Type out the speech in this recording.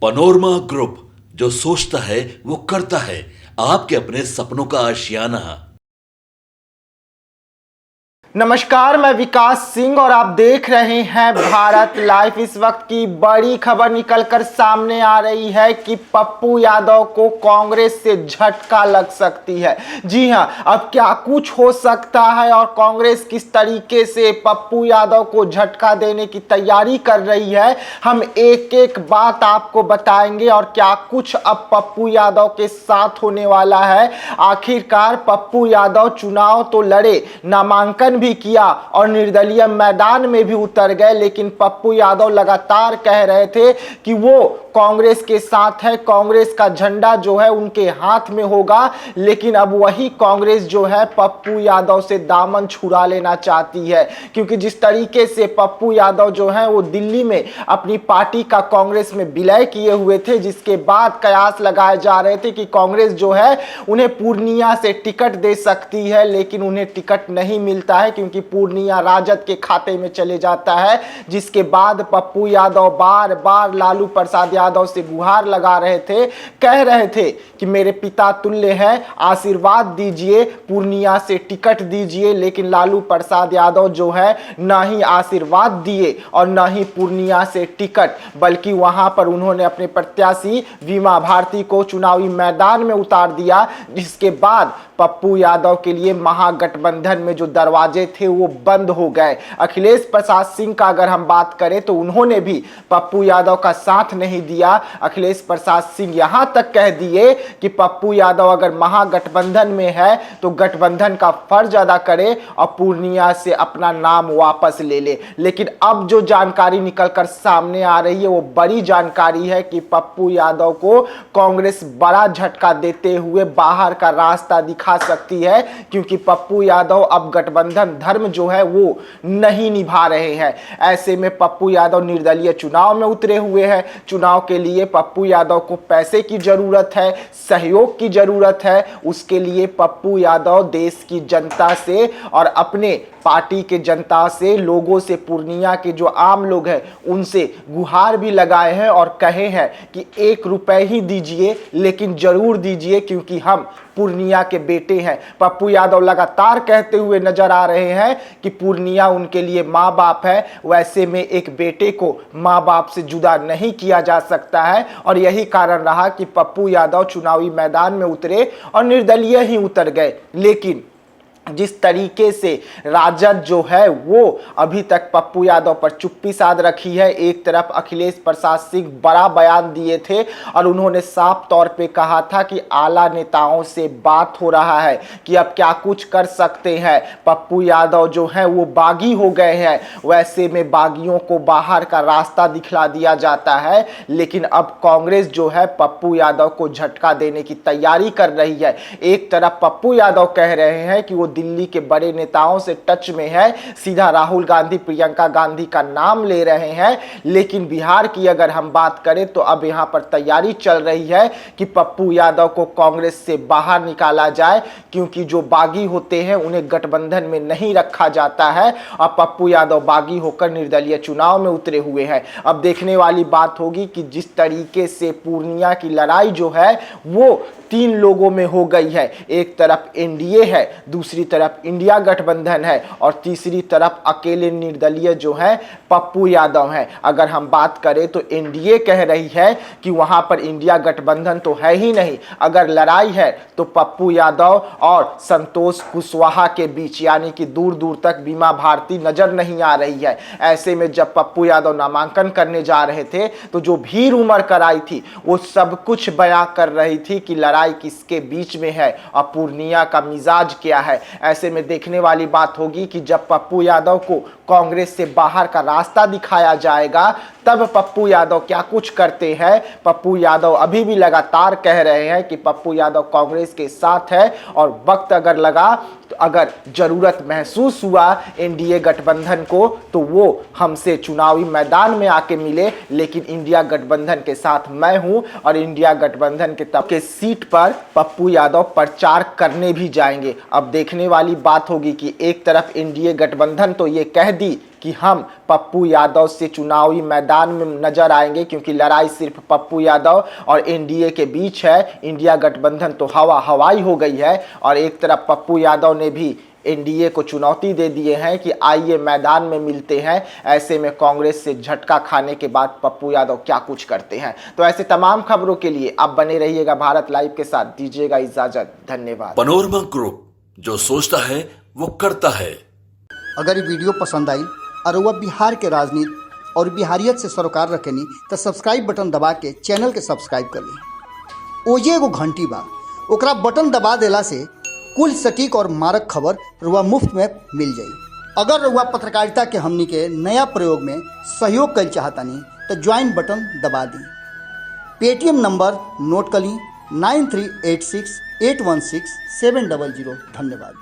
Panorama group, जो सोचता है वो करता है। आपके अपने सपनों का आशियाना। नमस्कार, मैं विकास सिंह और आप देख रहे हैं भारत लाइव। इस वक्त की बड़ी खबर निकलकर सामने आ रही है कि पप्पू यादव को कांग्रेस से झटका लग सकती है। जी हां, अब क्या कुछ हो सकता है और कांग्रेस किस तरीके से पप्पू यादव को झटका देने की तैयारी कर रही है, हम एक एक बात आपको बताएंगे। और क्या कुछ अब पप्पू यादव के साथ होने वाला है। आखिरकार पप्पू यादव चुनाव तो लड़े, नामांकन भी किया और निर्दलीय मैदान में भी उतर गए, लेकिन पप्पू यादव लगातार कह रहे थे कि वो कांग्रेस के साथ है, कांग्रेस का झंडा जो है उनके हाथ में होगा। लेकिन अब वही कांग्रेस जो है पप्पू यादव से दामन छुड़ा लेना चाहती है, क्योंकि जिस तरीके से पप्पू यादव जो है वो दिल्ली में अपनी पार्टी का कांग्रेस में विलय किए हुए थे, जिसके बाद कयास लगाए जा रहे थे कि कांग्रेस जो है उन्हें पूर्णिया से टिकट दे सकती है, लेकिन उन्हें टिकट नहीं मिलता है क्योंकि पूर्णिया राजद के खाते में चले जाता है। जिसके बाद पप्पू यादव बार बार लालू प्रसाद यादव से गुहार लगा रहे थे, कह रहे थे कि मेरे पिता तुल्य हैं, आशीर्वाद दीजिए, पूर्णिया से टिकट दीजिए। लेकिन लालू प्रसाद यादव जो है ना ही आशीर्वाद दिए और ना ही पूर्णिया से टिकट, बल्कि वहां पर उन्होंने अपने प्रत्याशी वीमा भारती को चुनावी मैदान में उतार दिया। जिसके बाद पप्पू यादव के लिए महागठबंधन में जो दरवाजे थे वो बंद हो गए। अखिलेश प्रसाद सिंह का अगर हम बात करें तो उन्होंने भी पप्पू यादव का साथ नहीं दिया। अखिलेश प्रसाद सिंह यहां तक कह दिए कि पप्पू यादव अगर महागठबंधन में है तो गठबंधन का फर्ज अदा करे और पूर्णिया से अपना नाम वापस ले ले। लेकिन अब जो जानकारी निकलकर सामने आ रही है वो बड़ी जानकारी है कि पप्पू यादव को कांग्रेस बड़ा झटका देते हुए बाहर का रास्ता दिखा सकती है, क्योंकि पप्पू यादव अब गठबंधन धर्म जो है वो नहीं निभा रहे हैं। ऐसे में पप्पू यादव निर्दलीय चुनाव में उतरे हुए हैं। चुनाव के लिए पप्पू यादव को पैसे की जरूरत है, सहयोग की जरूरत है। उसके लिए पप्पू यादव देश की जनता से और अपने पार्टी के जनता से, लोगों से, पूर्णिया के जो आम लोग हैं उनसे गुहार भी लगाए हैं और कहे हैं कि 1 रुपए ही दीजिए, लेकिन जरूर दीजिए, क्योंकि हम पूर्णिया के बेटे हैं। पप्पू यादव लगातार कहते हुए नजर आ रहे हैं कि पूर्णिया उनके लिए माँ बाप है। वैसे में एक बेटे को माँ बाप से जुदा नहीं किया जा सकता है, और यही कारण रहा कि पप्पू यादव चुनावी मैदान में उतरे और निर्दलीय ही उतर गए। लेकिन जिस तरीके से राजद जो है वो अभी तक पप्पू यादव पर चुप्पी साध रखी है। एक तरफ अखिलेश प्रसाद सिंह बड़ा बयान दिए थे और उन्होंने साफ तौर पे कहा था कि आला नेताओं से बात हो रहा है कि अब क्या कुछ कर सकते हैं। पप्पू यादव जो है वो बागी हो गए हैं। वैसे में बागियों को बाहर का रास्ता दिखला दिया जाता है, लेकिन अब कांग्रेस जो है पप्पू यादव को झटका देने की तैयारी कर रही है। एक तरफ पप्पू यादव कह रहे हैं कि वो दिल्ली के बड़े नेताओं से टच में है, सीधा राहुल गांधी, प्रियंका गांधी का नाम ले रहे हैं। लेकिन बिहार की अगर हम बात करें तो अब यहां पर तैयारी चल रही है कि पप्पू यादव को कांग्रेस से बाहर निकाला जाए, क्योंकि जो बागी होते हैं उन्हें गठबंधन में नहीं रखा जाता है। और पप्पू यादव बागी होकर निर्दलीय चुनाव में उतरे हुए हैं। अब देखने वाली बात होगी कि जिस तरीके से पूर्णिया की लड़ाई जो है वो 3 लोगों में हो गई है। एक तरफ एनडीए है, दूसरी तरफ इंडिया गठबंधन है और तीसरी तरफ अकेले निर्दलीय जो है पप्पू यादव हैं। अगर हम बात करें तो एनडीए कह रही है कि वहां पर इंडिया गठबंधन तो है ही नहीं, अगर लड़ाई है तो पप्पू यादव और संतोष कुशवाहा के बीच, यानी कि दूर दूर तक बीमा भारती नजर नहीं आ रही है। ऐसे में जब पप्पू यादव नामांकन करने जा रहे थे तो जो भीड़ उमड़ कर आई थी वो सब कुछ बयां कर रही थी कि लड़ाई किसके बीच में है और पूर्णिया का मिजाज क्या है। ऐसे में देखने वाली बात होगी कि जब पप्पू यादव को कांग्रेस से बाहर का रास्ता दिखाया जाएगा तब पप्पू यादव क्या कुछ करते हैं। पप्पू यादव अभी भी लगातार कह रहे हैं कि पप्पू यादव कांग्रेस के साथ है और वक्त अगर लगा तो अगर जरूरत महसूस हुआ एनडीए गठबंधन को तो वो हमसे चुनावी मैदान में आके मिले, लेकिन इंडिया गठबंधन के साथ मैं हूं और इंडिया गठबंधन के तब के सीट पर पप्पू यादव प्रचार करने भी जाएंगे। अब देखने वाली बात होगी कि एक तरफ एनडीए गठबंधन तो ये कह दी कि हम पप्पू यादव से चुनावी मैदान में नजर आएंगे, क्योंकि लड़ाई सिर्फ पप्पू यादव और एनडीए के बीच है। इंडिया गठबंधन तो हवाई हो गई है और एक तरफ पप्पू यादव ने भी एनडीए को चुनौती दे दिए हैं कि आइए मैदान में मिलते हैं। ऐसे में कांग्रेस से झटका खाने के बाद पप्पू यादव क्या कुछ करते हैं। तो ऐसे तमाम खबरों के लिए आप बने रहिएगा भारत लाइव के साथ। दीजिएगा इजाजत, धन्यवाद। पनोरमा ग्रुप, जो सोचता है वो करता है। अगर ये वीडियो पसंद आई और वह बिहार के राजनीति और बिहारियत से सरोकार रखेनी तो सब्सक्राइब बटन दबा के चैनल के सब्सक्राइब कर ली। ओजे एगो घंटी बा, ओकरा बटन दबा देला से कुल सटीक और मारक खबर रुआ मुफ्त में मिल जाई। अगर रुआ पत्रकारिता के हमनी के नया प्रयोग में सहयोग कर चाहतानी तो ज्वाइन बटन दबा दी। पेटीएम नंबर नोट कर ली 9386816700। धन्यवाद।